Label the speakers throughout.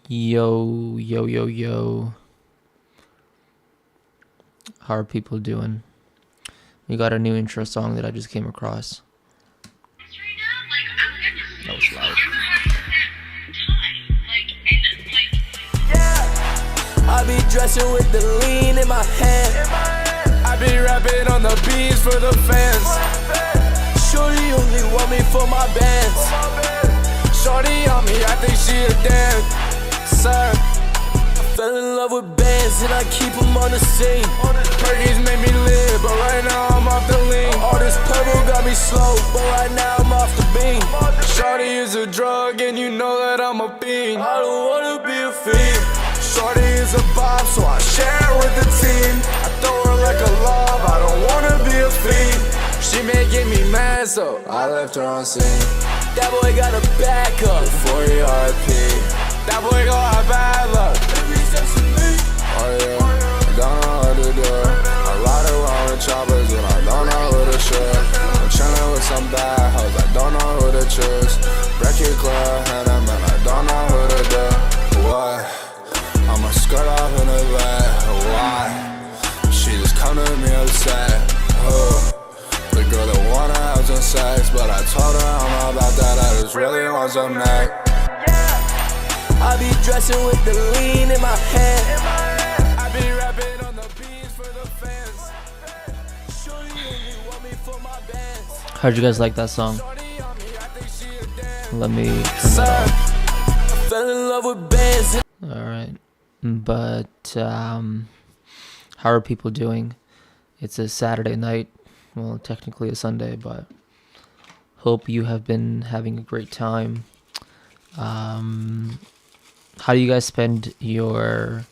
Speaker 1: Yo, yo, yo, yo. How are people doing? We got a new intro song that I just came across. That was loud.
Speaker 2: I be dressing with the lean in my hand. I be rapping on the beats for the fans. Shorty only want me for my bands. Shorty on me, I think she a dancer. I fell in love with bands and I keep them on the scene. Perkies made me live, but right now I'm off the lean. All this purple got me slow, but right now I'm off the beam. Shorty is a drug and you know that I'm a fiend. I don't wanna be a fiend. Shorty is a bob, so I share with the team. I throw her like a lob, I don't wanna be a fiend. She making me mad, so I left her on scene. That boy got a backup before he RIP. That boy gon' have bad luck. Oh yeah, I don't know what to do. I ride around with choppers and I don't know who to shoot. I'm chillin' with some bad hoes, I don't know who to choose. Breaky club, and I don't know who to do. What? I'ma skirt off in the back, why? She just come to me upset, the girl that wanna have some sex, but I told her I'm not about that, I just really want some neck. I be dressing with the lean in my hand. I be rapping on the beats for the fans. Shorty only want me for my bands.
Speaker 1: How'd you guys like that song? Let me turn that
Speaker 2: I fell in love with bands.
Speaker 1: off. Alright. But, how are people doing? It's a Saturday night. Well, technically a Sunday, but hope you have been having a great time. How do you guys spend your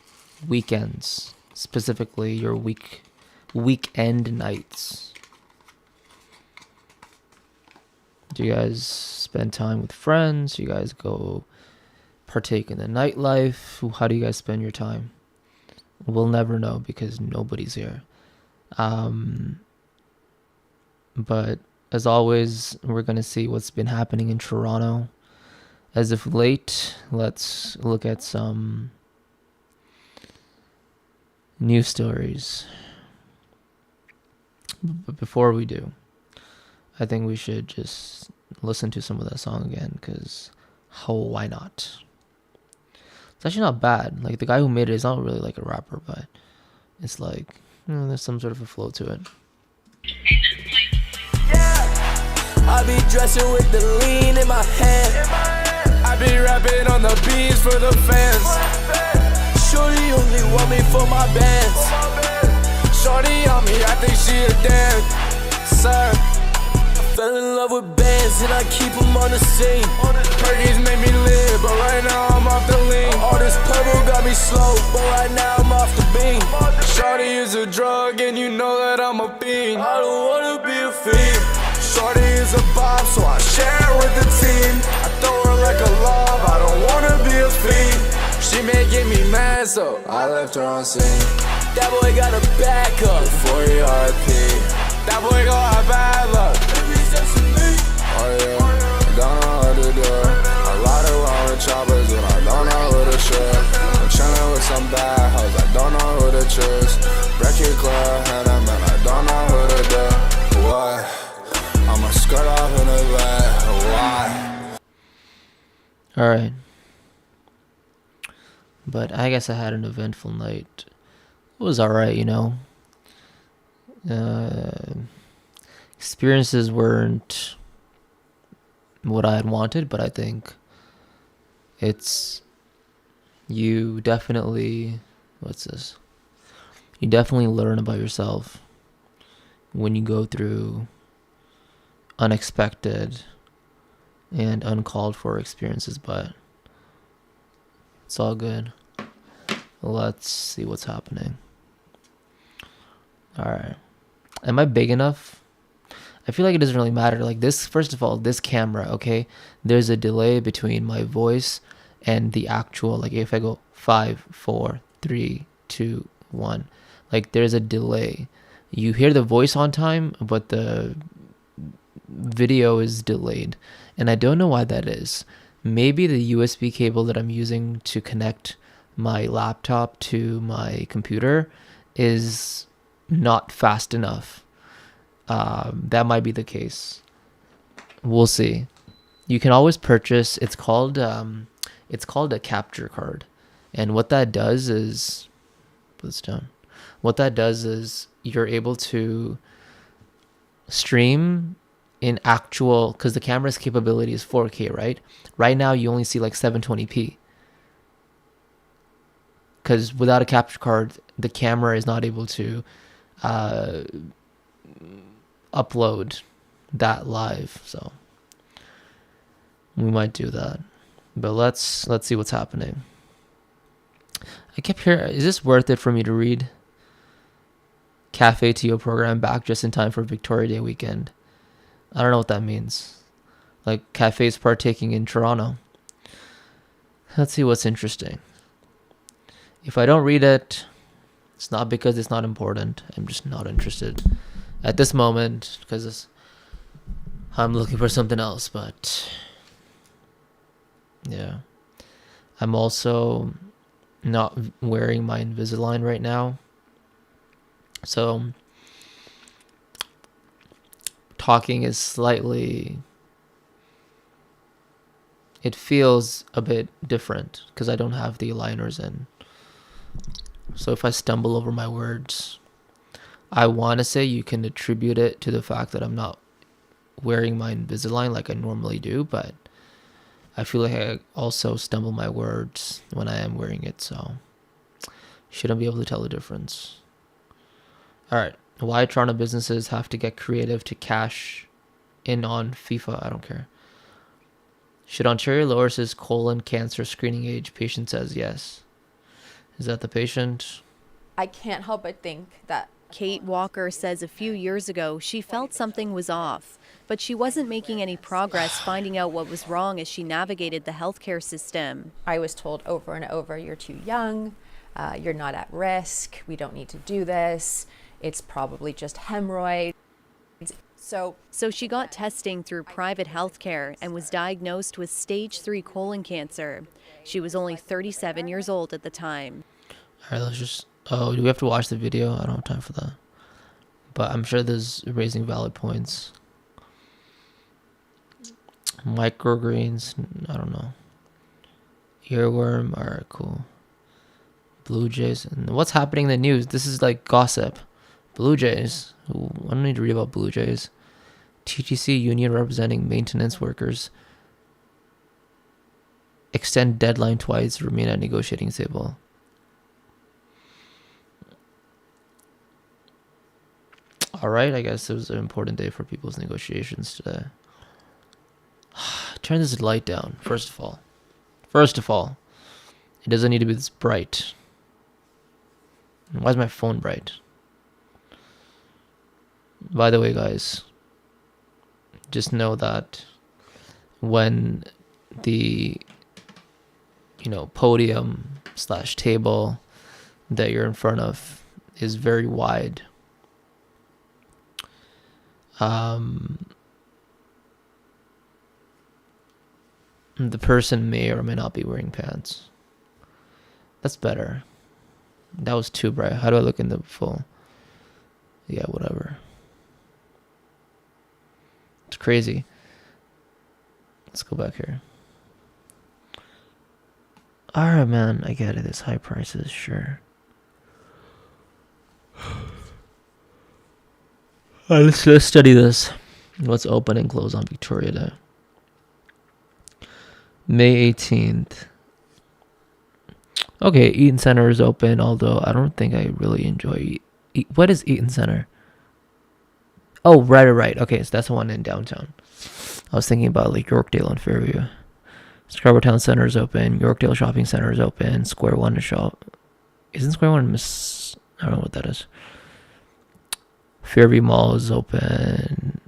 Speaker 1: weekends? Specifically, your weekend nights? Do you guys spend time with friends? Do you guys go partake in the nightlife? How do you guys spend your time? We'll never know because nobody's here. But as always, we're going to see what's been happening in Toronto. As of late, let's look at some news stories. But before we do, I think we should just listen to some of that song again, because why not? It's actually not bad. Like, the guy who made it is not really like a rapper, but it's like, there's some sort of a flow to it.
Speaker 2: I be dressing with the lean in my hand. I be rapping on the beats for the fans. Shorty only want me for my bands. Shorty on me, I think she a dancer. I fell in love with bands and I keep them on the scene. Perkies made me live, but right now I'm off the lean. All this purple got me slow, but right now I'm off the beam. Shorty is a drug and you know that I'm a fiend. I don't wanna be a fiend. Shorty is a bob, so I share with the team. I throw her like a lob, I don't wanna be a fiend. She making me mad, so I left her on scene. That boy got a backup before he RIP. That boy gon' have bad luck. Oh yeah, I don't know what to do. I ride around with choppers and I don't know who to shoot. I'm chillin' with some bad hoes, I don't know who to choose. Breaky club, and I don't know who to do. What? I'ma skirt off in the back, why?
Speaker 1: Alright. But I guess I had an eventful night. It was alright, you know. Experiences weren't what I had wanted, but I think you definitely, you definitely learn about yourself when you go through unexpected and uncalled for experiences, but it's all good. Let's see what's happening. Alright. Am I big enough? I feel like it doesn't really matter. Like this, first of all, this camera, okay? There's a delay between my voice and the actual, like if I go 5, 4, 3, 2, 1, like there's a delay. You hear the voice on time, but the video is delayed. And I don't know why that is. maybe the USB cable that I'm using to connect my laptop to my computer is not fast enough. That might be the case. We'll see. You can always purchase. It's called a capture card, and what that does is, put this down. What that does is you're able to stream in actual, because the camera's capability is 4K, right? Right now you only see like 720p. Because without a capture card, the camera is not able to upload that live. So we might do that. But let's see what's happening. I kept hearing, is this worth it for me to read? Cafe TO program back just in time for Victoria Day weekend. I don't know what that means. Like cafes partaking in Toronto. Let's see what's interesting. If I don't read it, it's not because it's not important. I'm just not interested at this moment because I'm looking for something else. But yeah, I'm also not wearing my Invisalign right now. So talking is slightly, it feels a bit different because I don't have the aligners in. So if I stumble over my words, I want to say you can attribute it to the fact that I'm not wearing my Invisalign like I normally do, but I feel like I also stumble my words when I am wearing it, so shouldn't be able to tell the difference. All right, why Toronto businesses have to get creative to cash in on FIFA? I don't care. Should Ontario lower its colon cancer screening age? Patient says yes. Is that the patient?
Speaker 3: I can't help but think that
Speaker 4: Kate Walker says a few years ago she felt something was off, but she wasn't making any progress finding out what was wrong as she navigated the healthcare system.
Speaker 3: I was told over and over, you're too young, you're not at risk, we don't need to do this, it's probably just hemorrhoids. So
Speaker 4: she got testing through private healthcare and was diagnosed with stage 3 colon cancer. She was only 37 years old at the time.
Speaker 1: All right, let's just... Oh, do we have to watch the video? I don't have time for that. But I'm sure there's raising valid points. Microgreens, I don't know. Earworm, alright, cool. Blue Jays. And what's happening in the news? This is like gossip. Blue Jays. Ooh, I don't need to read about Blue Jays. TTC union representing maintenance workers extend deadline twice, remain at negotiating table. All right, I guess it was an important day for people's negotiations today. Turn this light down, first of all. First of all, it doesn't need to be this bright. Why is my phone bright? By the way, guys, just know that when the, podium / table that you're in front of is very wide, the person may or may not be wearing pants. That's better. That was too bright. How do I look in the full? Yeah, whatever. It's crazy. Let's go back here. Alright, man. I get it. It's high prices, sure. Alright, let's study this. What's open and close on Victoria Day? May 18th. Okay, Eaton Center is open, although I don't think I really enjoy what is Eaton Center? Oh, right. Okay, so that's the one in downtown. I was thinking about like Yorkdale and Fairview. Scarborough Town Center is open. Yorkdale Shopping Center is open. Square One is shop. Isn't Square One I don't know what that is. Fairview Mall is open.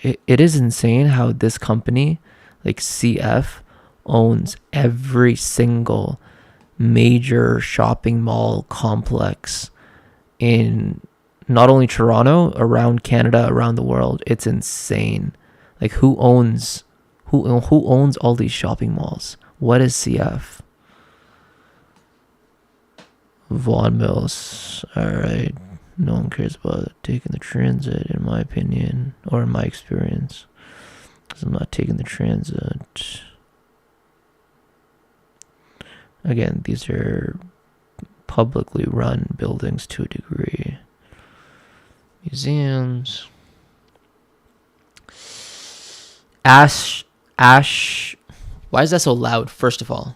Speaker 1: It is insane how this company, like CF, owns every single major shopping mall complex in not only Toronto, around Canada, around the world. It's insane. Like who owns Who owns all these shopping malls? What is CF? Vaughan Mills. Alright. No one cares about taking the transit, in my opinion, or in my experience. Because I'm not taking the transit. Again, these are publicly run buildings to a degree. Museums. Ash. Why is that so loud, first of all?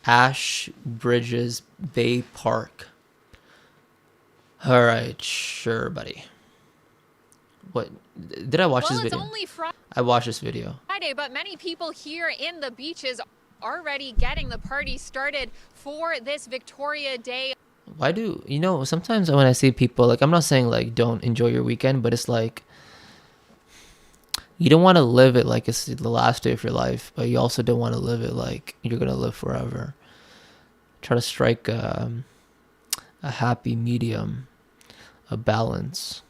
Speaker 1: Ash Bridges Bay Park. Alright, sure, buddy. What? Did I watch this video?
Speaker 5: It's only
Speaker 1: I watched this video.
Speaker 5: Friday, but many people here in the beaches already getting the party started for this Victoria Day.
Speaker 1: Why do, sometimes when I see people, like, I'm not saying, like, don't enjoy your weekend, but it's like, you don't want to live it like it's the last day of your life, but you also don't want to live it like you're going to live forever. Try to strike a happy medium, a balance.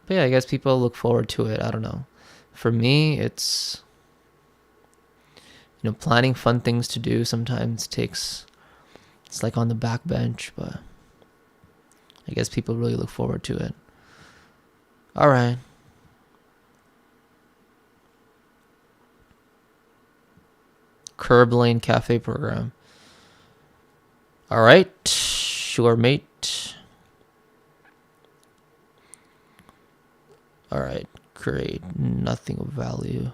Speaker 1: But yeah, I guess people look forward to it. I don't know. For me, it's, planning fun things to do sometimes it's like on the back bench, but I guess people really look forward to it. All right. Curb Lane Cafe program. All right. Sure, mate. All right. Great. Nothing of value.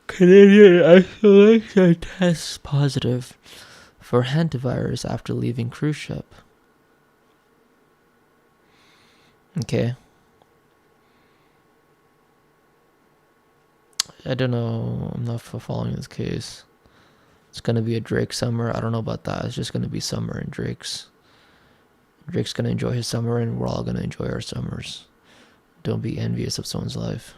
Speaker 1: Canadian isolation tests positive for hantavirus after leaving cruise ship. Okay. I don't know. I'm not following this case. It's going to be a Drake summer. I don't know about that. It's just going to be summer in Drake's. Drake's going to enjoy his summer and we're all going to enjoy our summers. Don't be envious of someone's life.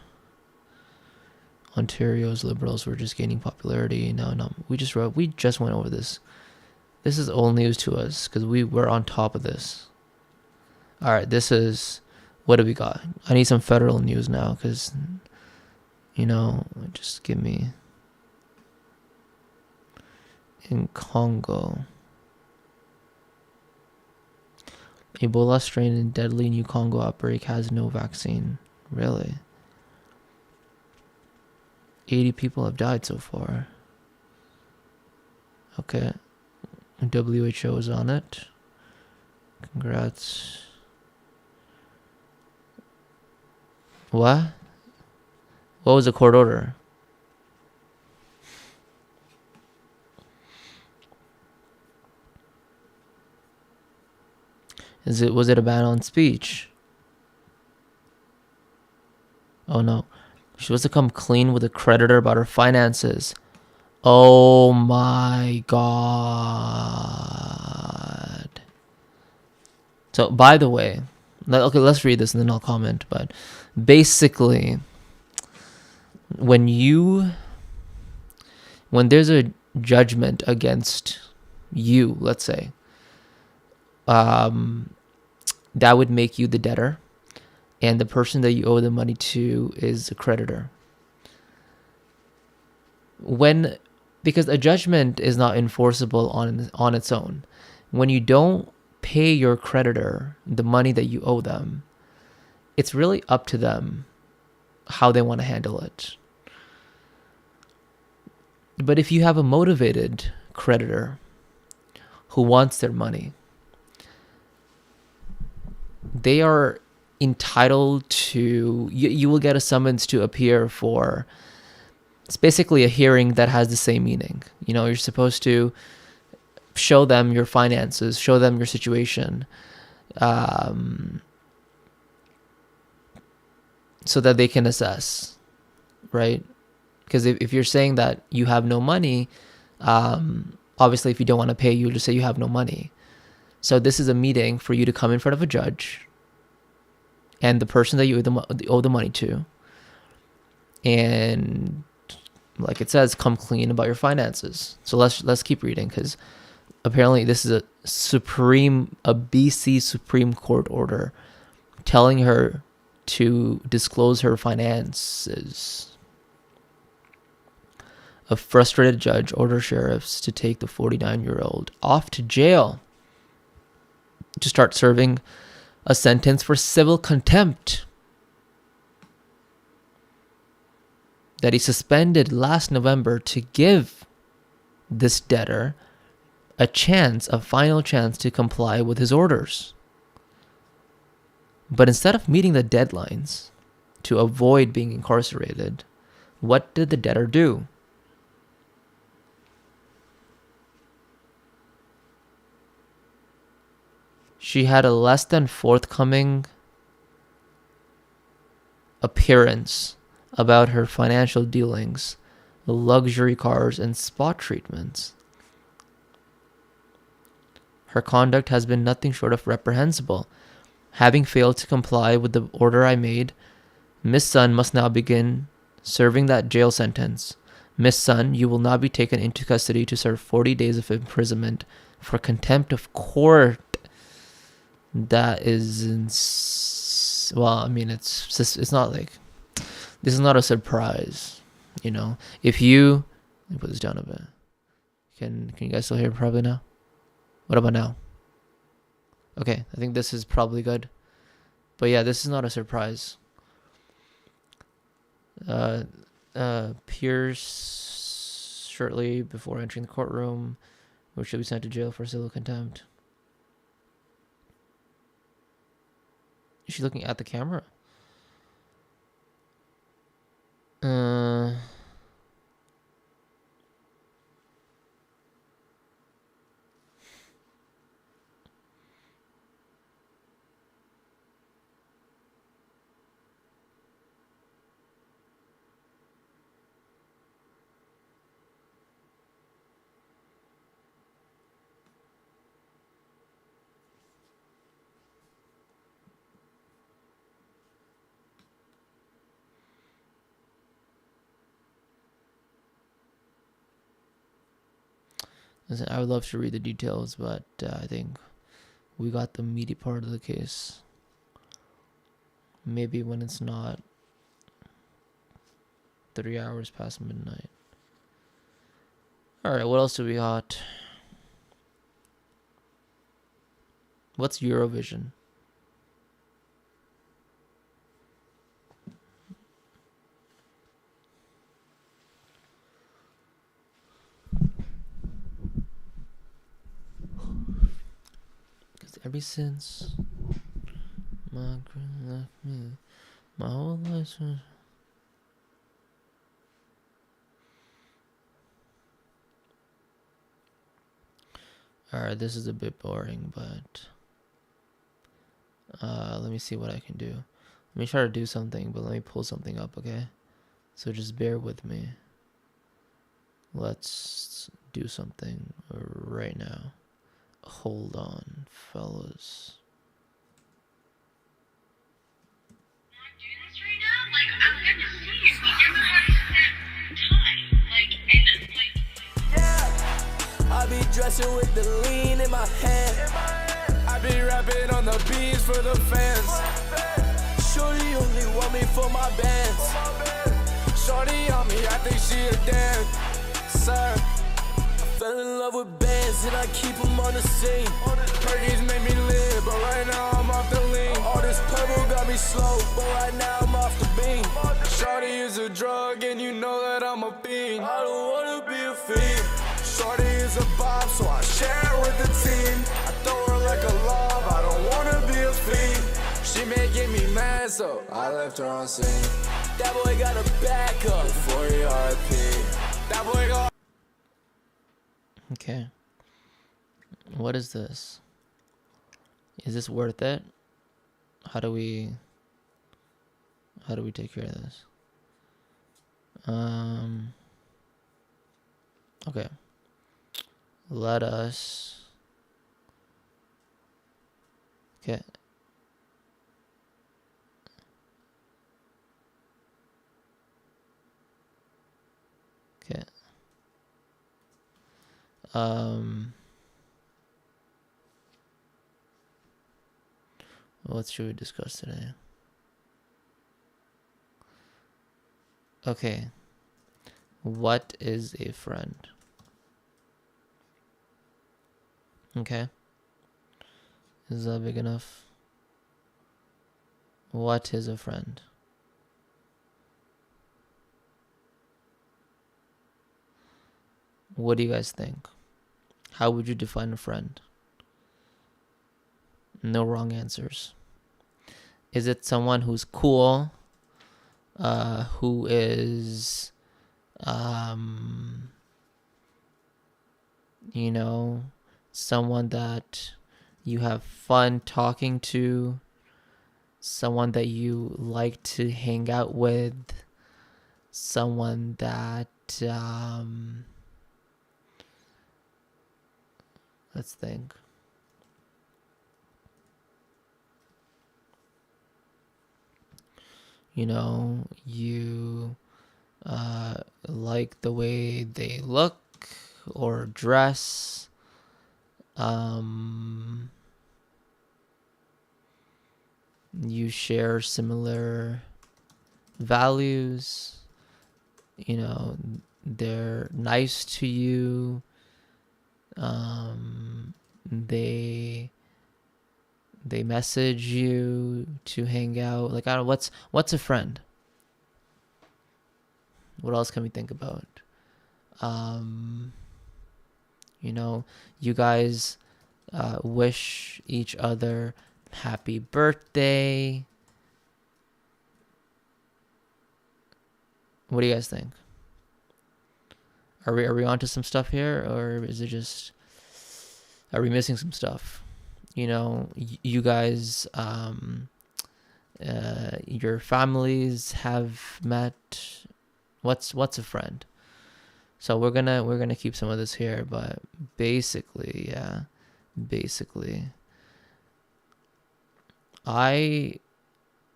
Speaker 1: Ontario's Liberals were just gaining popularity. No. We just went over this. This is old news to us because we were on top of this. All right, this is... What do we got? I need some federal news now because... just give me... In Congo, Ebola strain in deadly new Congo outbreak has no vaccine. Really? 80 people have died so far. Okay. WHO is on it. Congrats. What? What was the court order? Was it a ban on speech? Oh no. She was to come clean with a creditor about her finances. Oh my god. So, by the way, okay, let's read this and then I'll comment. But basically, when there's a judgment against you, let's say, that would make you the debtor, and the person that you owe the money to is a creditor. Because a judgment is not enforceable on its own. When you don't pay your creditor the money that you owe them, it's really up to them how they want to handle it. But if you have a motivated creditor who wants their money, they are entitled to... You will get a summons to appear for... It's basically a hearing that has the same meaning. You're supposed to show them your finances, show them your situation, so that they can assess, right? Because if you're saying that you have no money, obviously if you don't want to pay, you'll just say you have no money. So this is a meeting for you to come in front of a judge and the person that you owe the money to, and like it says, come clean about your finances. So let's keep reading, because apparently this is a BC Supreme Court order telling her to disclose her finances. A frustrated judge orders sheriffs to take the 49-year-old off to jail to start serving a sentence for civil contempt that he suspended last November to give this debtor a final chance to comply with his orders. But instead of meeting the deadlines to avoid being incarcerated, what did the debtor do? She had a less than forthcoming appearance about her financial dealings, luxury cars, and spa treatments. Her conduct has been nothing short of reprehensible. Having failed to comply with the order I made, Miss Sun must now begin serving that jail sentence. Miss Sun, you will now be taken into custody to serve 40 days of imprisonment for contempt of court. That is, well, I mean, it's not like, this is not a surprise, you know. If you, let me put this down a bit. Can you guys still hear probably now? What about now? Okay, I think this is probably good. But yeah, this is not a surprise. Pierce, shortly before entering the courtroom, which should be sent to jail for civil contempt. Is she looking at the camera? Listen, I would love to read the details, but I think we got the meaty part of the case. Maybe when it's not 3 hours past midnight. Alright, what else do we got? What's Eurovision? Ever since my girl left me, my whole life was... Alright, this is a bit boring, but let me see what I can do. Let me try to do something, but let me pull something up, okay? So just bear with me. Let's do something right now. Hold on, fellas.
Speaker 6: Do this right now? Like, I'm good to see you. We never had to spend time. Like, and, like...
Speaker 2: Yeah, I be dressing with the lean in my hand. I be rapping on the beats for the fans. Shorty only want me for my bands. Shorty on me, I think she a dancer. Fell in love with bands and I keep them on the scene. Perkies made me live, but right now I'm off the lean. All this purple got me slow, but right now I'm off the beam. Shorty is a drug and you know that I'm a fiend. I don't wanna be a fiend. Shorty is a bomb, so I share it with the team. I throw her like a love, I don't wanna be a fiend. She making me mad, so I left her on scene. That boy got a backup before he RIP. That boy got...
Speaker 1: Okay. What is this? Is this worth it? How do we take care of this? Okay. Let us... Okay. Okay. What should we discuss today? Okay. What is a friend? Okay. Is that big enough? What is a friend? What do you guys think? How would you define a friend? No wrong answers. Is it someone who's cool? Who is, you know, someone that you have fun talking to, someone that you like to hang out with, someone that, let's think. You know, you like the way they look or dress. You share similar values. You know, they're nice to you. They message you to hang out. Like, I don't know, what's a friend? What else can we think about? You know, you guys wish each other happy birthday. What do you guys think? Are we onto some stuff here, or is it just, are we missing some stuff? You know, you guys, your families have met. What's a friend? So we're gonna keep some of this here, but basically, yeah,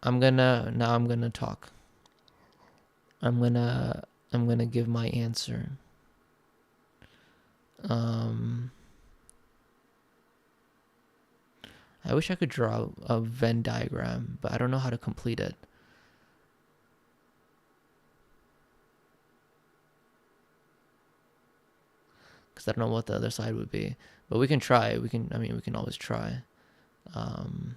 Speaker 1: I'm gonna talk. I'm gonna give my answer. I wish I could draw a Venn diagram, but I don't know how to complete it. Because I don't know what the other side would be. But we can try. We can always try. Alright,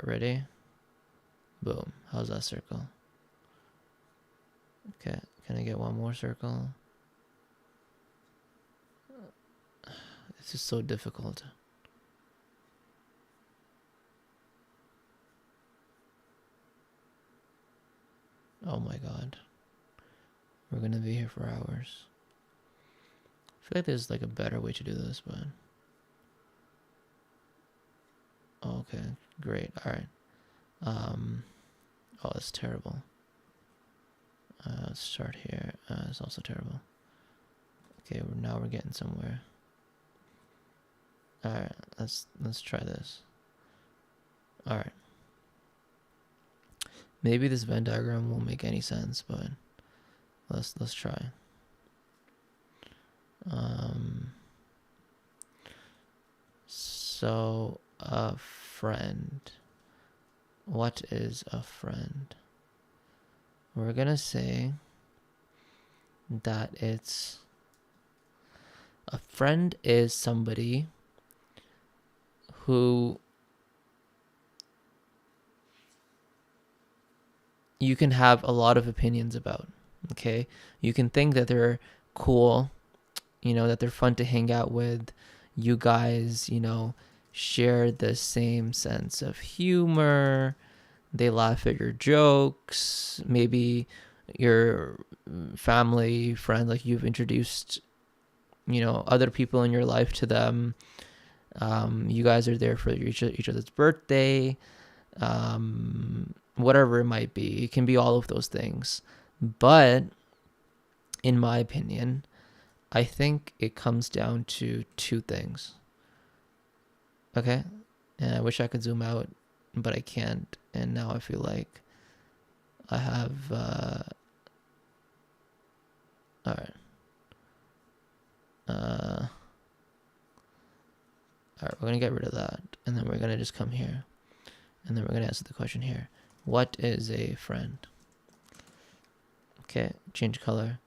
Speaker 1: ready? Boom. How's that circle? Okay, can I get one more circle? This is so difficult. Oh my god. We're gonna be here for hours. I feel like there's like a better way to do this, but... Okay, great. Alright. Oh, that's terrible. Let's start here. It's also terrible. Okay, now we're getting somewhere. Alright, let's try this. Alright. Maybe this Venn diagram won't make any sense, but let's try. So a friend. What is a friend? We're gonna say that a friend is somebody who you can have a lot of opinions about, okay? You can think that they're cool, you know, that they're fun to hang out with. You guys, you know, share the same sense of humor. They laugh at your jokes. Maybe your family, friend, like you've introduced, you know, other people in your life to them. You guys are there for each other's birthday. Whatever it might be. It can be all of those things. But in my opinion, I think it comes down to two things. Okay? And I wish I could zoom out, but I can't. And now I feel like I have... Alright. All right, we're gonna get rid of that, and then we're gonna just come here, and then we're gonna answer the question here. What is a friend? Okay, change color.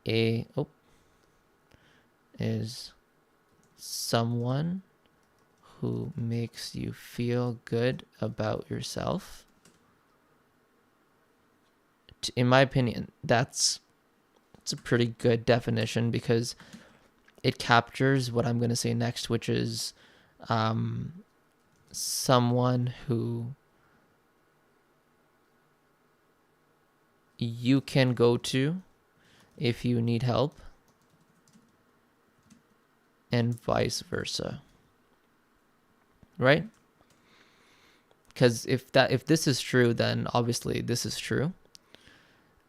Speaker 1: Is someone who makes you feel good about yourself. In my opinion, it's a pretty good definition because it captures what I'm going to say next, which is someone who you can go to if you need help, and vice versa. Right? Because if this is true, then obviously this is true.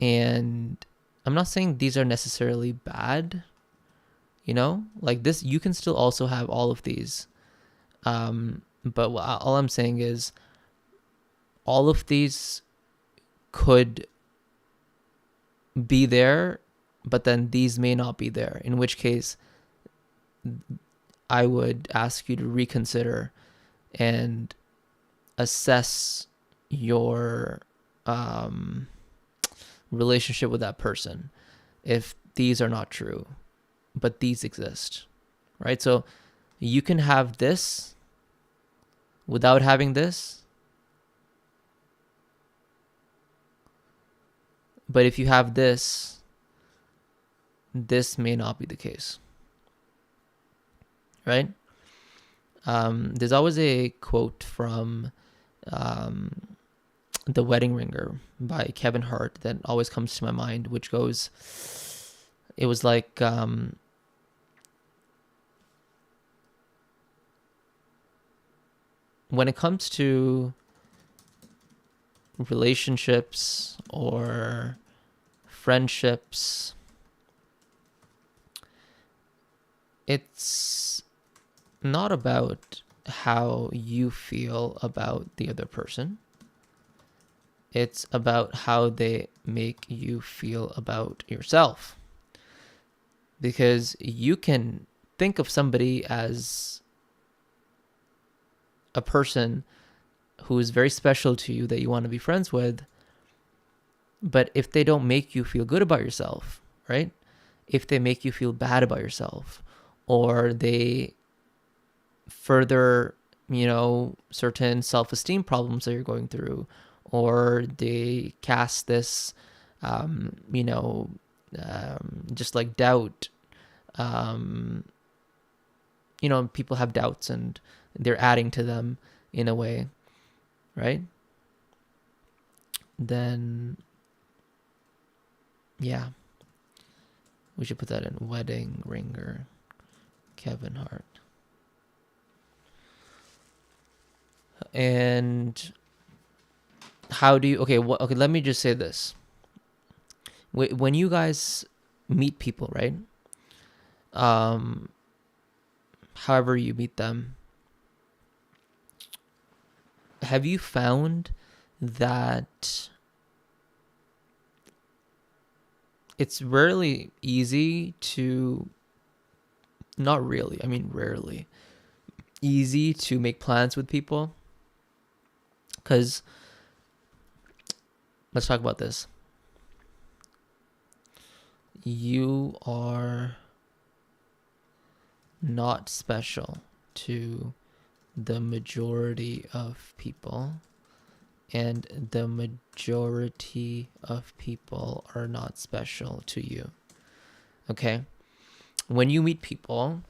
Speaker 1: And I'm not saying these are necessarily bad, you know, like this, you can still also have all of these. But all I'm saying is all of these could be there, but then these may not be there, in which case I would ask you to reconsider and assess your relationship with that person if these are not true, but these exist, right? So you can have this without having this, but if you have this may not be the case, right? There's always a quote from The Wedding Ringer by Kevin Hart that always comes to my mind, which goes, it was like, when it comes to relationships or friendships, it's not about how you feel about the other person. It's about how they make you feel about yourself. Because you can think of somebody as a person who is very special to you that you want to be friends with, but if they don't make you feel good about yourself, right? If they make you feel bad about yourself, or they further, certain self-esteem problems that you're going through, or they cast this, just like doubt. People have doubts and they're adding to them in a way, right? Then, yeah, we should put that in Wedding Ringer, Kevin Hart. And how do you, okay, let me just say this. When you guys meet people, right? However you meet them, have you found that it's rarely easy to, not really, I mean rarely, easy to make plans with people? Because, let's talk about this. You are not special to the majority of people, and the majority of people are not special to you. Okay? When you meet people,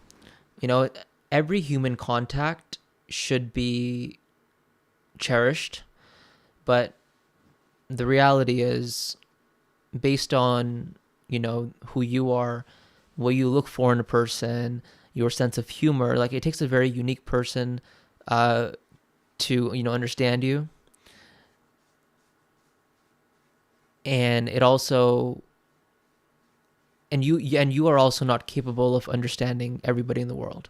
Speaker 1: every human contact should be cherished, but the reality is, based on who you are, what you look for in a person, your sense of humor, like it takes a very unique person to understand you. And it also, and you are also not capable of understanding everybody in the world.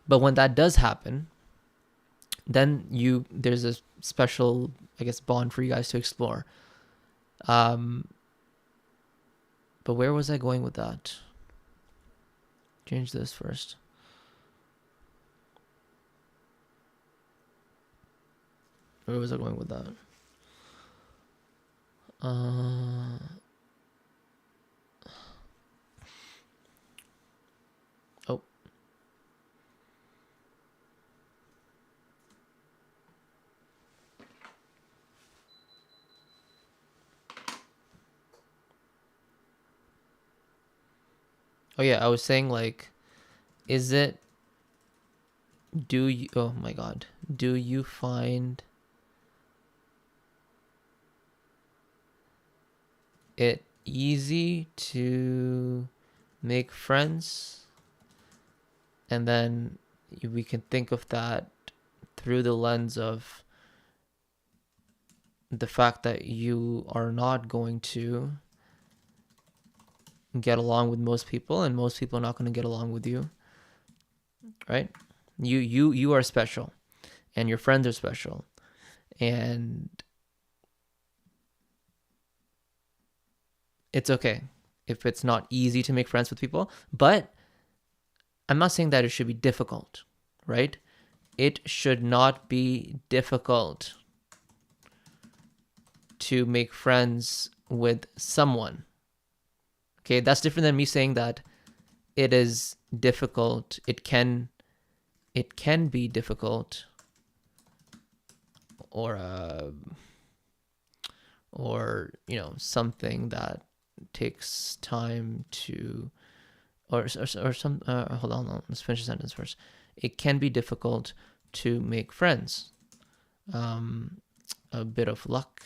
Speaker 1: But when that does happen, then there's a special, I guess, bond for you guys to explore. But where was I going with that? Change this first. Where was I going with that? Uh, oh. Oh yeah, I was saying like, is it, do you, oh my God, do you find it easy to make friends? And then we can think of that through the lens of the fact that you are not going to get along with most people, and most people are not going to get along with you, right? You are special, and your friends are special, and it's okay if it's not easy to make friends with people. But I'm not saying that it should be difficult, right? It should not be difficult to make friends with someone. Okay, that's different than me saying that it is difficult. It can be difficult, or something that takes time to, or some. Hold on, let's finish the sentence first. It can be difficult to make friends. A bit of luck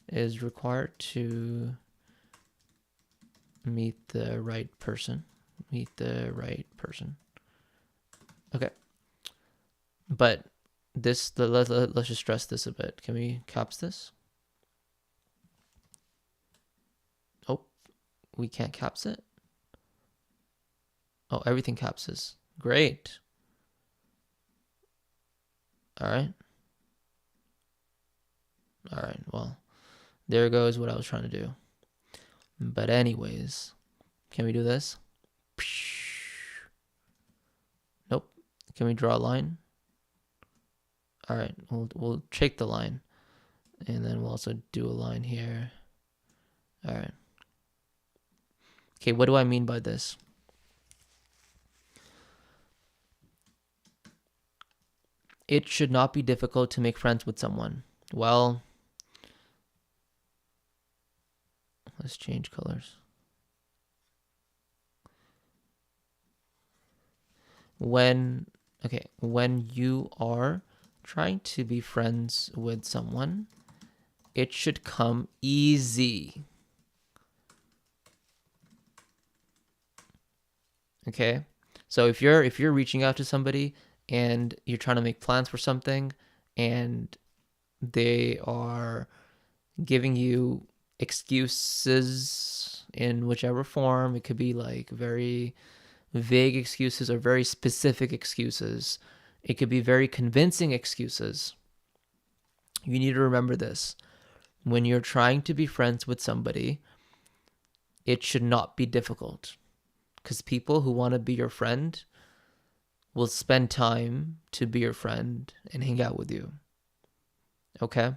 Speaker 1: is required to meet the right person. Okay. But this, let's just stress this a bit. Can we caps this? Oh, we can't caps it? Oh, everything capses. Great. All right. Well, there goes what I was trying to do. But anyways, can we do this? Nope. Can we draw a line? All right, we'll take the line, and then we'll also do a line here. All right. Okay, what do I mean by this? It should not be difficult to make friends with someone. Well, let's change colors. When you are trying to be friends with someone, it should come easy. Okay? So if you're reaching out to somebody and you're trying to make plans for something, and they are giving you excuses in whichever form, it could be like very vague excuses or very specific excuses. It could be very convincing excuses. You need to remember this. When you're trying to be friends with somebody, it should not be difficult, because people who want to be your friend will spend time to be your friend and hang out with you. Okay?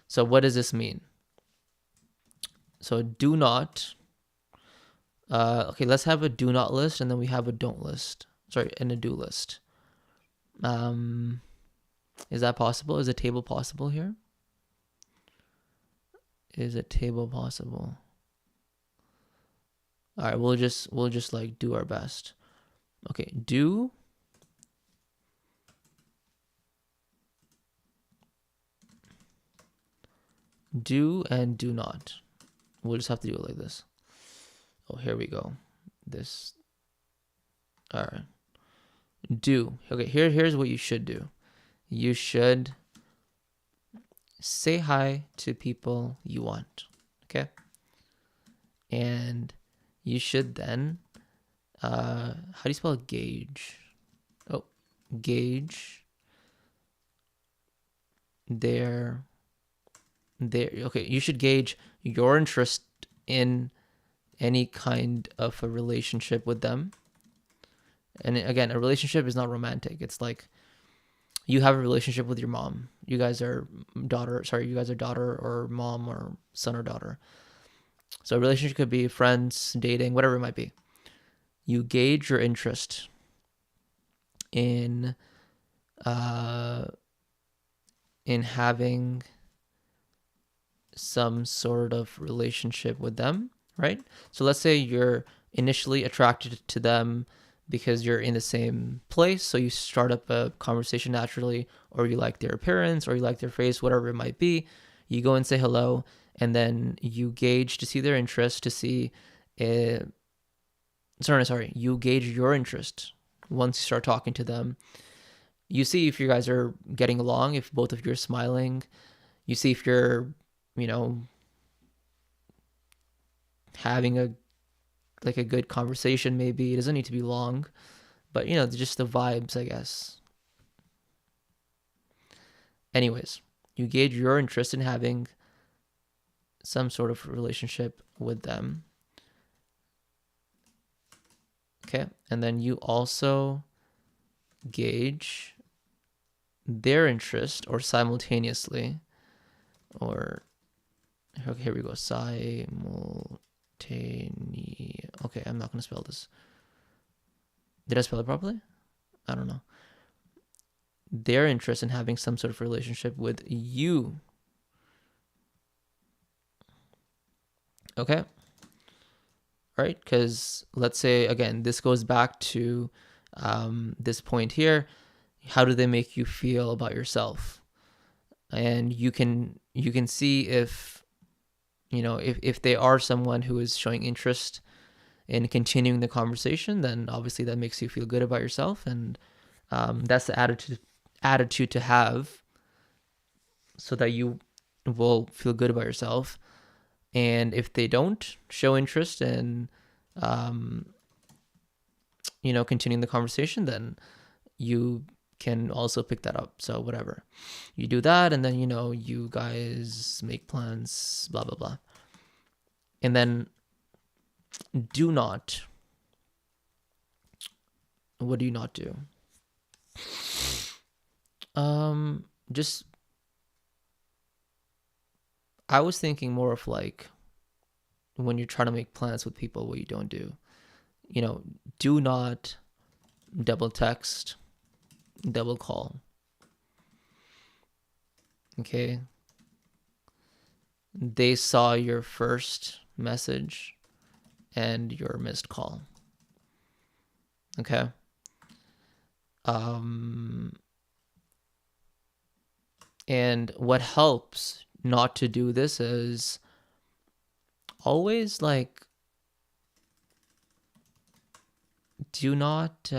Speaker 1: So what does this mean? So do not, okay, let's have a do not list, and then we have a don't list. Sorry, and a do list. Is that possible? Is a table possible here? Is a table possible? All right, we'll just like do our best. Okay, do and do not. We'll just have to do it like this. Oh, here we go. This. All right. Do. Okay, here's what you should do. You should say hi to people you want. Okay? And you should then, how do you spell gauge? Oh, gauge their, okay, you should gauge your interest in any kind of a relationship with them. And again, a relationship is not romantic. It's like you have a relationship with your mom. You guys are daughter or mom or son or daughter. So a relationship could be friends, dating, whatever it might be. You gauge your interest in having some sort of relationship with them, right? So let's say you're initially attracted to them because you're in the same place, so you start up a conversation naturally, or you like their appearance, or you like their face, whatever it might be. You go and say hello, and then you gauge to see their interest, to see you gauge your interest once you start talking to them. You see if you guys are getting along, if both of you are smiling. You see if you're, having a good conversation. Maybe it doesn't need to be long, but just the vibes, I guess. Anyways, you gauge your interest in having some sort of relationship with them. Okay, and then you also gauge their interest, or simultaneously, or okay, here we go, okay, I'm not going to spell this. Did I spell it properly? I don't know. Their interest in having some sort of relationship with you. Okay? Right? Because let's say, again, this goes back to this point here. How do they make you feel about yourself? And you can see if if they are someone who is showing interest in continuing the conversation, then obviously that makes you feel good about yourself, and that's the attitude to have, so that you will feel good about yourself. And if they don't show interest in continuing the conversation, then you can also pick that up. So whatever, you do that, and then you guys make plans, blah blah blah. And then what do you not do? Just, I was thinking more of like, when you're trying to make plans with people, what you don't do. Do not double text, double call. Okay? They saw your first message and your missed call. Okay? And what helps not to do this is always do not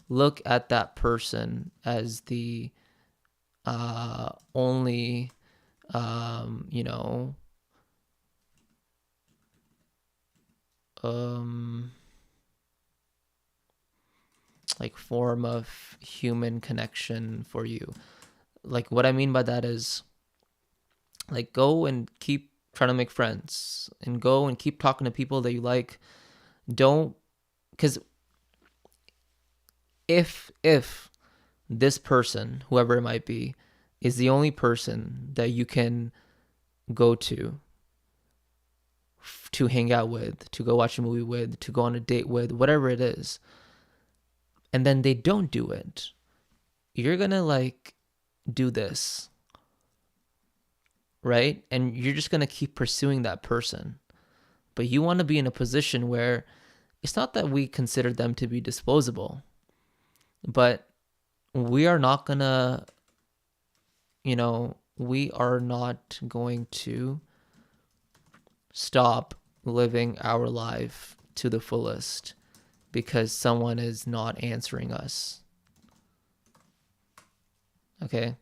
Speaker 1: look at that person as the only form of human connection for you. What I mean by that is, go and keep trying to make friends, and go and keep talking to people that you like. Don't, because if this person, whoever it might be, is the only person that you can go to hang out with, to go watch a movie with, to go on a date with, whatever it is, and then they don't do it, you're gonna do this, right? And you're just gonna keep pursuing that person. But you want to be in a position where it's not that we consider them to be disposable, but we are not gonna, we are not going to stop living our life to the fullest because someone is not answering us. Okay?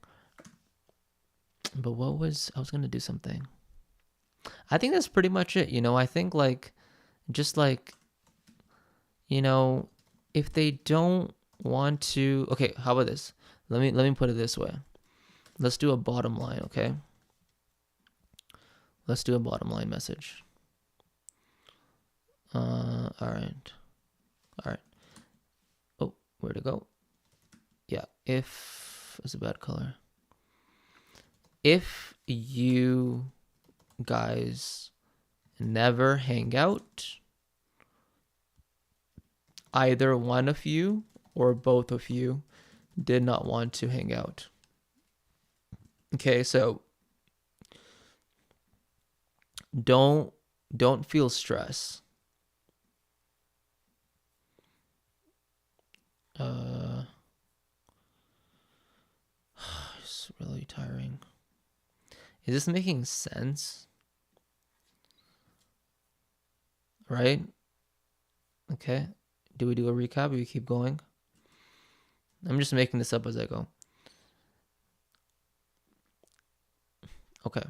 Speaker 1: But I was going to do something. I think that's pretty much it. I think if they don't want to, okay, how about this? Let me put it this way. Let's do a bottom line, okay? Let's do a bottom line message. All right. Oh, where'd it go? yeah, if is a bad color. If you guys never hang out, either one of you or both of you did not want to hang out. Okay, so don't feel stress. It's really tiring. Is this making sense? Right? Okay. Do we do a recap or we keep going? I'm just making this up as I go. Okay.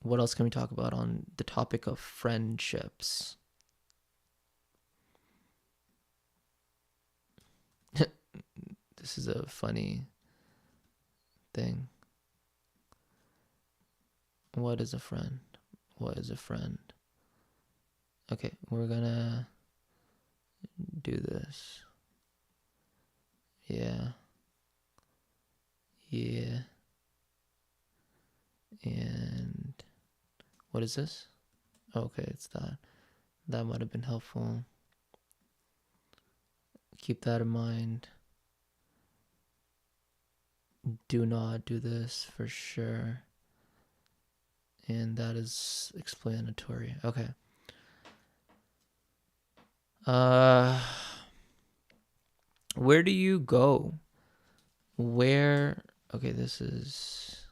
Speaker 1: What else can we talk about on the topic of friendships? This is a funny thing. What is a friend? What is a friend? Okay, we're gonna do this. Yeah. Yeah. And what is this? Okay, it's that. That might have been helpful. Keep that in mind. Do not do this for sure. And that is explanatory. Okay. Where do you go? Where? Okay, this is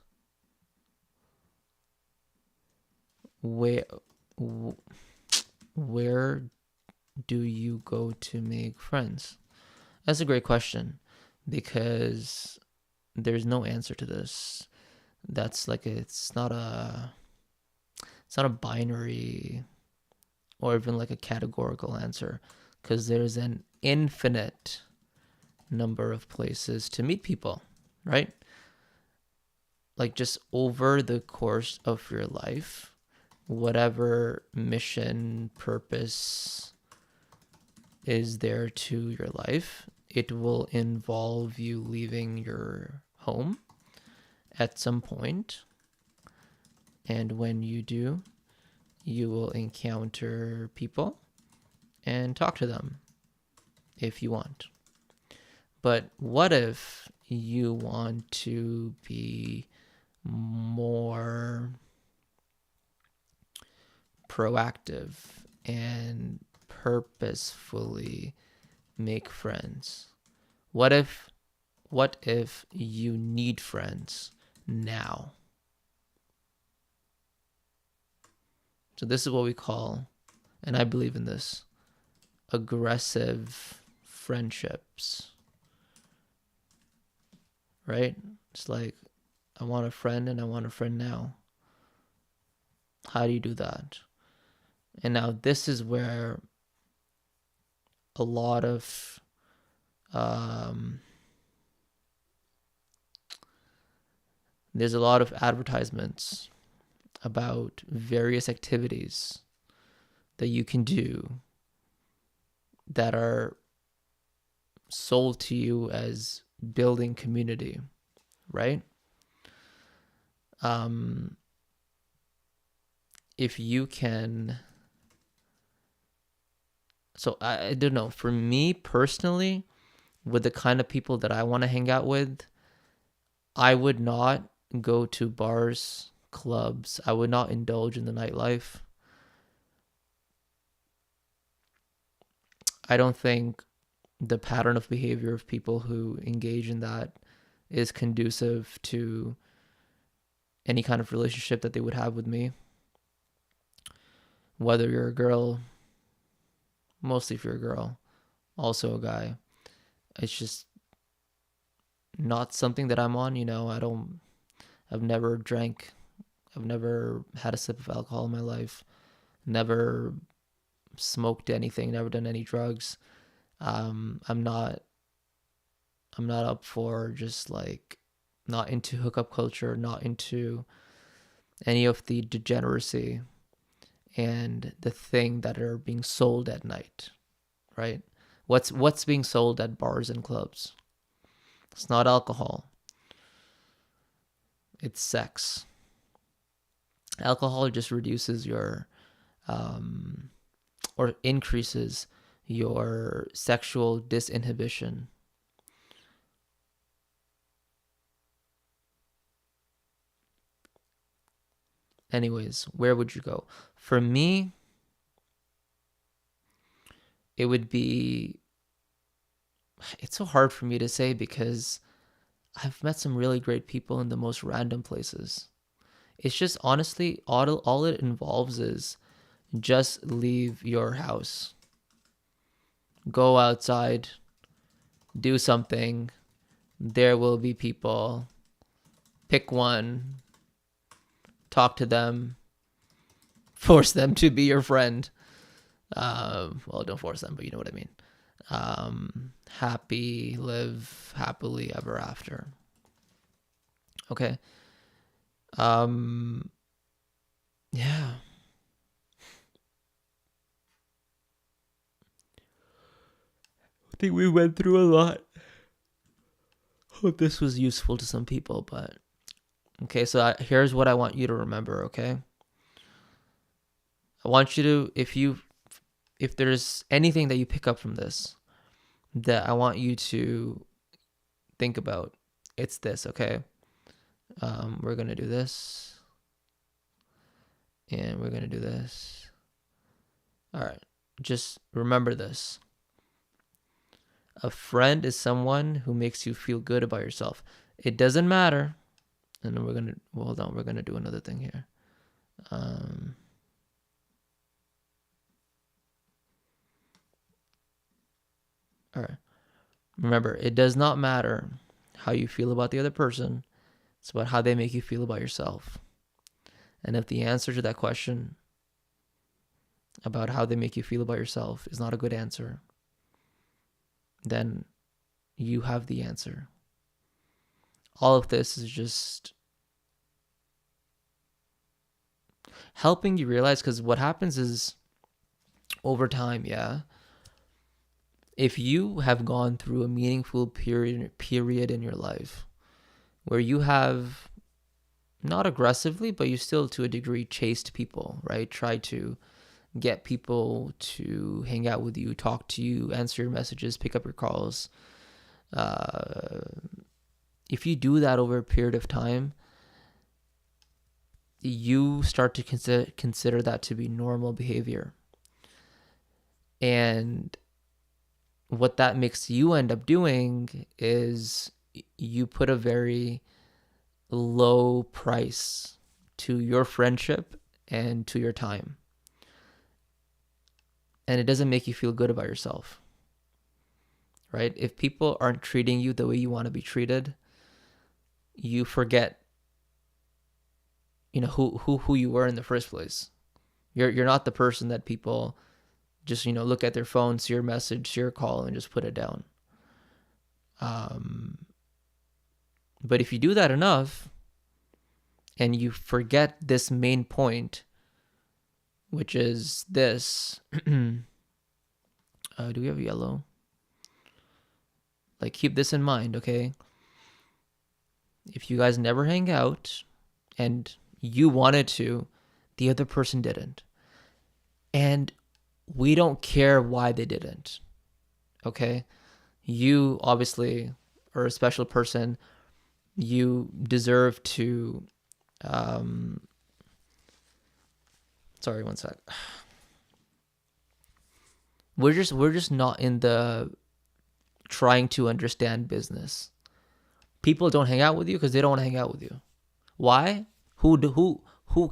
Speaker 1: where do you go to make friends? That's a great question because there's no answer to this. That's like it's not a binary or even like a categorical answer because there's an infinite number of places to meet people, right? Like just over the course of your life, whatever mission, purpose is there to your life, it will involve you leaving your home at some point. And when you do, you will encounter people and talk to them if you want. But what if you want to be more proactive and purposefully make friends? What if you need friends now? So this is what we call, and I believe in this, aggressive friendships. Right? It's like, I want a friend and I want a friend now. How do you do that? And now this is where a lot of there's a lot of advertisements about various activities that you can do that are sold to you as building community, right? If you can, so I don't know, for me personally, with the kind of people that I want to hang out with, I would not go to bars, clubs. I would not indulge in the nightlife. I don't think the pattern of behavior of people who engage in that is conducive to any kind of relationship that they would have with me. Whether you're a girl, mostly if you're a girl, also a guy, it's just not something that I'm on, I've never drank, I've never had a sip of alcohol in my life, never smoked anything, never done any drugs. I'm not up for just like, not into hookup culture, not into any of the degeneracy and the thing that are being sold at night, right? What's being sold at bars and clubs? It's not alcohol. It's sex. Alcohol just reduces your or increases your sexual disinhibition. Anyways, where would you go? For me, it would be, it's so hard for me to say because I've met some really great people in the most random places. It's just honestly, all it involves is just leave your house. Go outside, do something. There will be people. Pick one, talk to them, force them to be your friend. Well, don't force them, but you know what I mean. Live happily ever after. Okay. Yeah. I think we went through a lot. Hope this was useful to some people, but okay, so here's what I want you to remember, okay? I want you to, if there's anything that you pick up from this that I want you to think about, it's this, okay? We're going to do this. And we're going to do this. All right. Just remember this. A friend is someone who makes you feel good about yourself. It doesn't matter. And then we're going to, hold on, we're going to do another thing here. All right. Remember, it does not matter how you feel about the other person. It's about how they make you feel about yourself. And if the answer to that question about how they make you feel about yourself is not a good answer, then you have the answer. All of this is just helping you realize, because what happens is over time, if you have gone through a meaningful period in your life where you have not aggressively, but you still to a degree chased people, right? Try to get people to hang out with you, talk to you, answer your messages, pick up your calls. If you do that over a period of time, you start to consider that to be normal behavior. And what that makes you end up doing is you put a very low price to your friendship and to your time. And it doesn't make you feel good about yourself, right? If people aren't treating you the way you want to be treated, you forget, who you were in the first place. You're not the person that people just, look at their phone, see your message, see your call, and just put it down. But if you do that enough, and you forget this main point, which is this. Do we have yellow? Like, keep this in mind, okay? If you guys never hang out and you wanted to, the other person didn't. And we don't care why they didn't, okay? You obviously are a special person. You deserve to... sorry, one sec. We're just not in the trying to understand business. People don't hang out with you because they don't want to hang out with you. Why? Who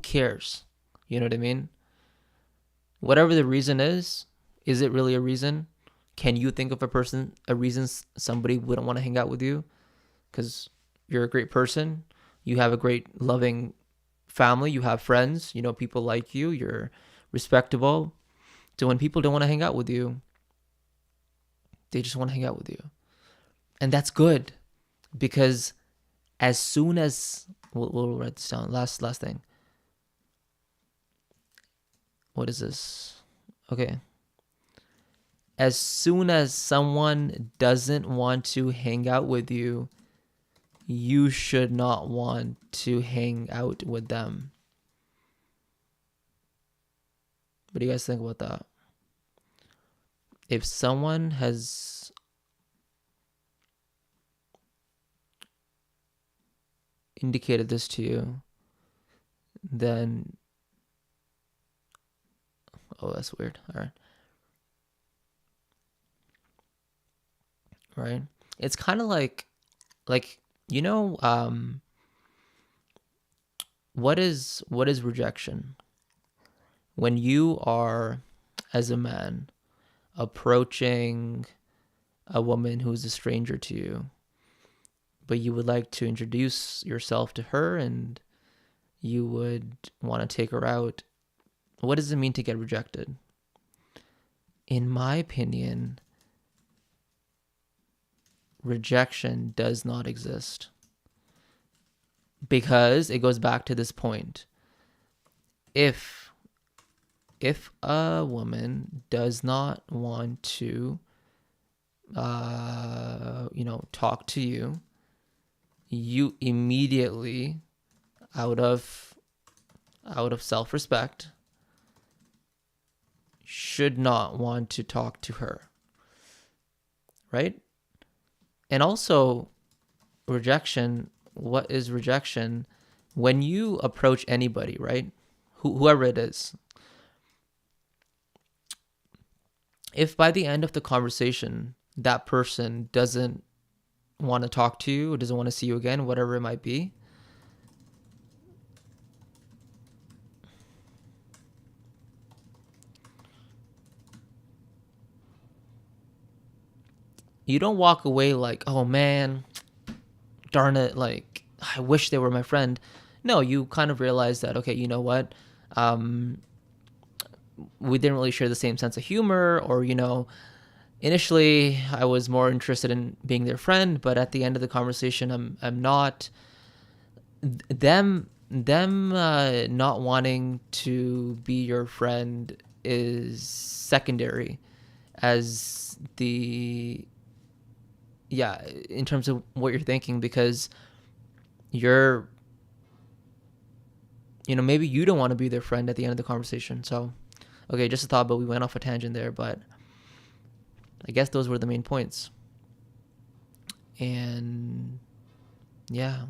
Speaker 1: cares? You know what I mean? Whatever the reason is it really a reason? Can you think of a reason somebody wouldn't want to hang out with you? Because you're a great person. You have a great, loving family. You have friends. People like you. You're respectable. So when people don't want to hang out with you, they just want to hang out with you. And that's good. Because as soon as... We'll write this down. Last thing. What is this? Okay. as soon as someone doesn't want to hang out with you, you should not want to hang out with them. What do you guys think about that? If someone has indicated this to you, then... Oh, that's weird. All right. Right? It's kind of like, you know, what is rejection? When you are, as a man, approaching a woman who's a stranger to you, but you would like to introduce yourself to her and you would want to take her out, what does it mean to get rejected? In my opinion, rejection does not exist. Because it goes back to this point. If a woman does not want to, talk to you, you immediately, out of self-respect, should not want to talk to her, right? And also, rejection, what is rejection? When you approach anybody, right? Whoever it is, if by the end of the conversation, that person doesn't want to talk to you, or doesn't want to see you again, whatever it might be, you don't walk away like, oh man, darn it, like, I wish they were my friend. No, you kind of realize that, okay, you know what? We didn't really share the same sense of humor, or, initially I was more interested in being their friend, but at the end of the conversation, I'm not. Them not wanting to be your friend is secondary, as in terms of what you're thinking, because you're, maybe you don't want to be their friend at the end of the conversation. So, okay, just a thought, but we went off a tangent there, but I guess those were the main points. And yeah,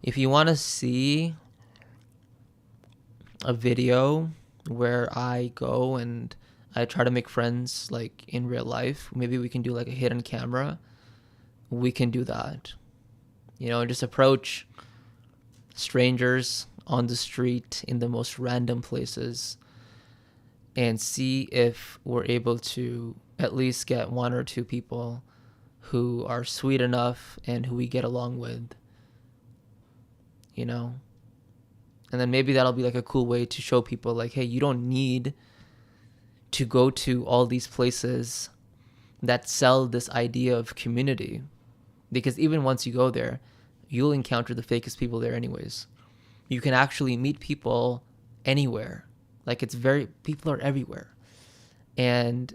Speaker 1: if you want to see a video where I go and I try to make friends like in real life, maybe we can do like a hidden camera. We can do that. Just approach strangers on the street in the most random places and see if we're able to at least get one or two people who are sweet enough and who we get along with, and then maybe that'll be like a cool way to show people like, hey, you don't need to go to all these places that sell this idea of community, because even once you go there, you'll encounter the fakest people there anyways. You can actually meet people anywhere. Like, people are everywhere. And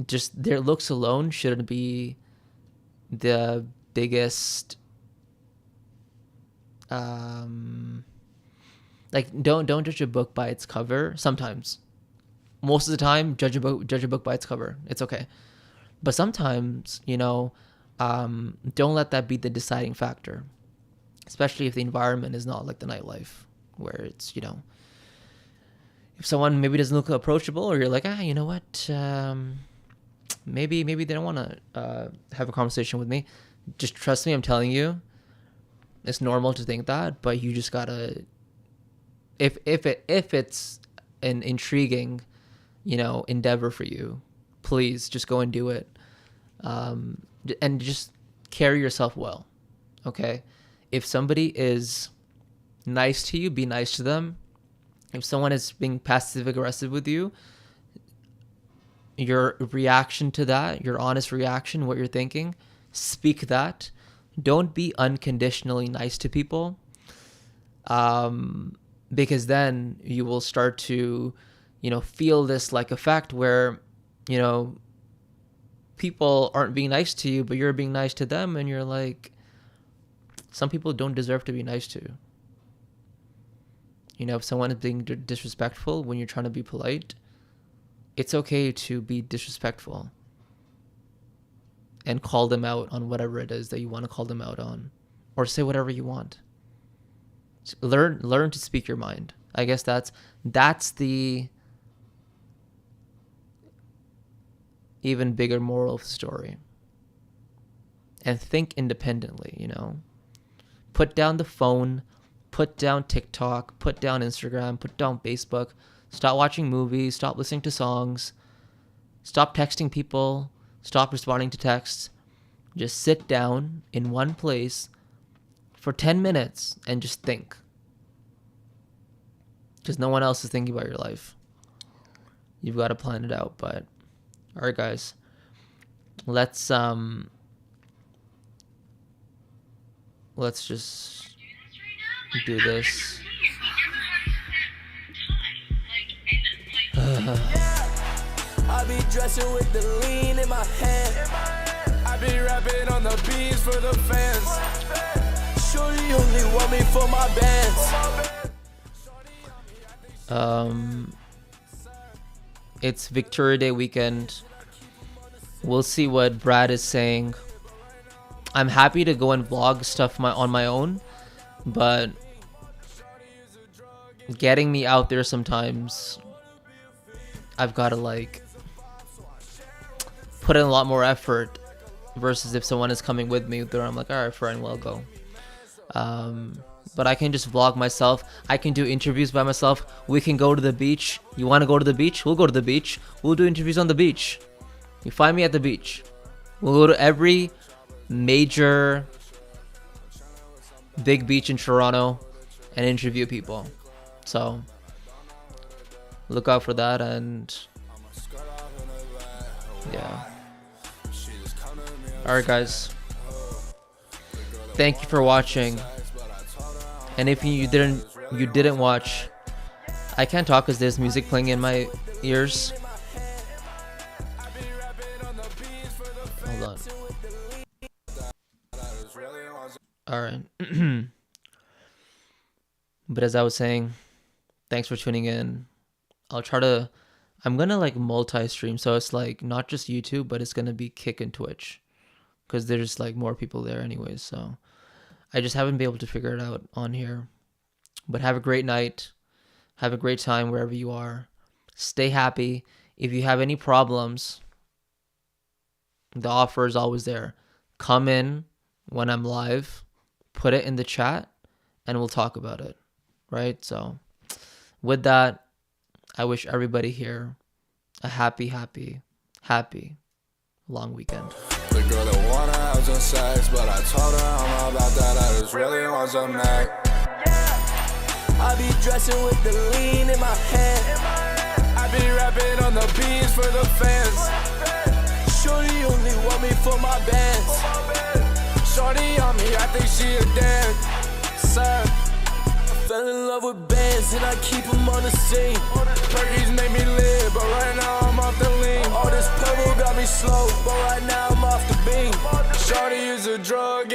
Speaker 1: just their looks alone shouldn't be the biggest, don't judge a book by its cover. Sometimes, most of the time, judge a book by its cover. It's okay. But sometimes, don't let that be the deciding factor, especially if the environment is not like the nightlife, where it's, if someone maybe doesn't look approachable, or you're like, you know what, maybe they don't want to have a conversation with me. Just trust me, I'm telling you, it's normal to think that, but you just gotta, if it's an intriguing, endeavor for you, please just go and do it, and just carry yourself well. Okay, if somebody is nice to you, be nice to them. If someone is being passive aggressive with you, your reaction to that, your honest reaction, what you're thinking, speak that. Don't be unconditionally nice to people, because then you will start to, feel this like effect where you know, people aren't being nice to you, but you're being nice to them, and you're like, some people don't deserve to be nice to. You know, if someone is being disrespectful when you're trying to be polite, it's okay to be disrespectful and call them out on whatever it is that you want to call them out on, or say whatever you want. Learn to speak your mind. I guess that's the even bigger moral of the story. And think independently, you know. Put down the phone, put down TikTok, put down Instagram, put down Facebook. Stop watching movies, stop listening to songs, stop texting people, stop responding to texts. Just sit down in one place for 10 minutes and just think. Because no one else is thinking about your life. You've got to plan it out. But all right, guys, let's just do this.
Speaker 2: I be dressing with the lean in my hand. I be rapping on the beats for the fans. Shorty only want me for my bands.
Speaker 1: It's Victoria Day weekend. We'll see what Brad is saying. I'm happy to go and vlog stuff on my own, but getting me out there sometimes, I've got to like put in a lot more effort versus if someone is coming with me there, I'm like, all right, friend, we'll go. But I can just vlog myself. I can do interviews by myself. We can go to the beach. You want to go to the beach? We'll go to the beach. We'll do interviews on the beach. You find me at the beach. We'll go to every major big beach in Toronto and interview people. So look out for that. And yeah. Alright, guys, thank you for watching. And if you didn't watch, I can't talk because there's music playing in my ears. Hold on. Alright. But as I was saying, thanks for tuning in. I'm gonna like multi-stream, so it's like not just YouTube, but it's gonna be Kick and Twitch, because there's like more people there anyways. So I just haven't been able to figure it out on here. But have a great night. Have a great time wherever you are. Stay happy. If you have any problems, the offer is always there. Come in when I'm live, put it in the chat, and we'll talk about it. Right? So with that, I wish everybody here a happy long weekend.
Speaker 2: The girl that wanna have some sex, but I told her I'm all about that. I just really want some neck. I be dressing with the lean in my hand. I be rapping on the beats for the fans. Shorty only want me for my bands. Shorty on me, I think she a dancer. Fell in love with bands and I keep them on the scene. Perkies make me live, but right now I'm off the lean. All this purple got me slow, but right now I'm off the beam. Shorty is a drug